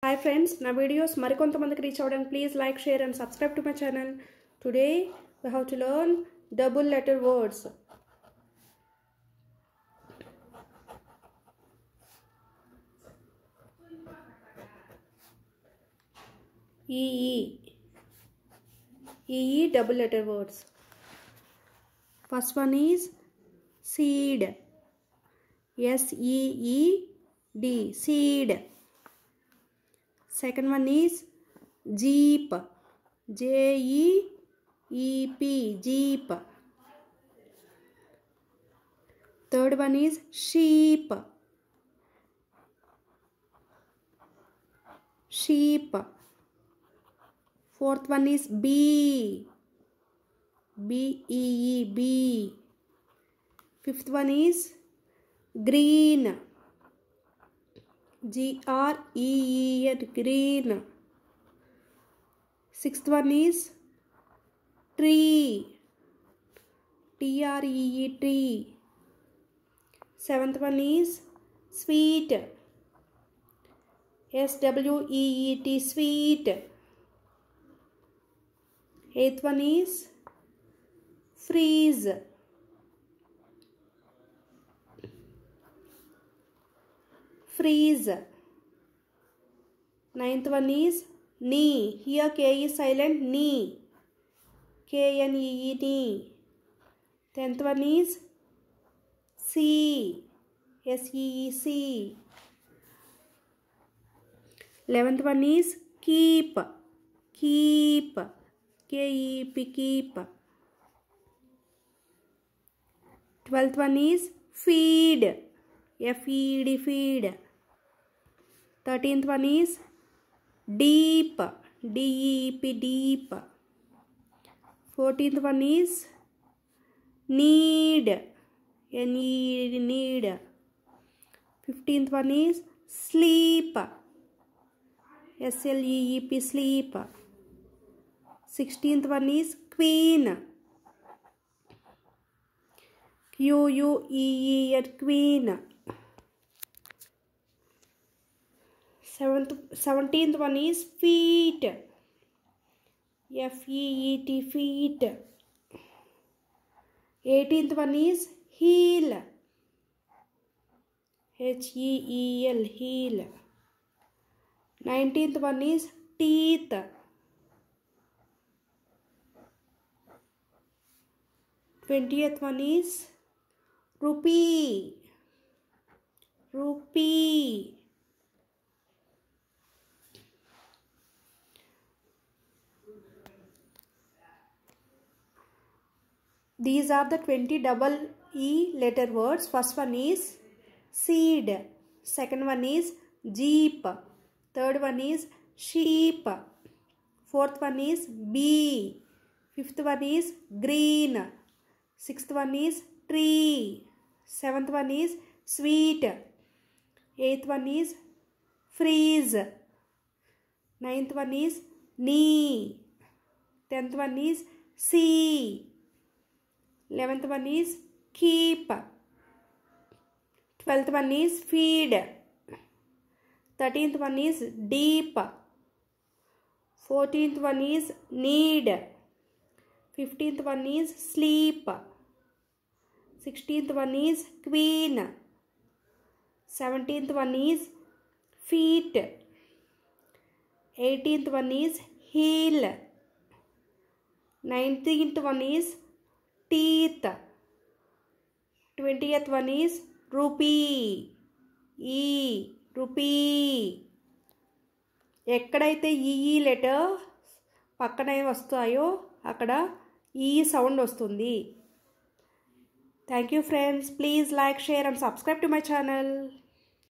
Hi friends, na videos marikontamandiki reach avvadaniki please like, share and subscribe to my channel. Today we have to learn double letter words. E double letter words. First one is seed. SEED, seed. Second one is jeep. JEEP, jeep. Third one is sheep. Sheep. Fourth one is bee. BEE, bee. Fifth one is green. GREEN, green. Sixth one is tree. TREE, tree. Seventh one is sweet. SWEET, sweet. Eighth one is freeze. Freeze. Ninth one is knee. Here K is silent, knee. KNEE, knee. Tenth one is sea. SEE, sea. 11th one is keep. Keep. KEEP, keep. 12th one is feed. FED, feed. 13th one is deep. DEEP, deep. 14th one is need. NEED, need. 15th one is sleep. SLEEP, sleep. 16th one is queen. QUEEN, queen. 17th one is feet. FEET, feet. 18th one is heel. HEEL, heel. 19th one is teeth. 20th one is rupee. Rupee. These are the 20 double E letter words. First one is seed. Second one is jeep. Third one is sheep. Fourth one is bee. Fifth one is green. Sixth one is tree. Seventh one is sweet. Eighth one is freeze. Ninth one is knee. 10th one is sea. 11th one is keep. 12th one is feed. 13th one is deep. 14th one is need. 15th one is sleep. 16th one is queen. 17th one is feet. 18th one is heel. 19th one is teeth. 20th one is rupee. Rupee. ఎక్కడైతే ఈ letter పక్కన వస్తాయో అక్కడ ఈ sound వస్తుంది. Thank you friends. Please like, share and subscribe to my channel.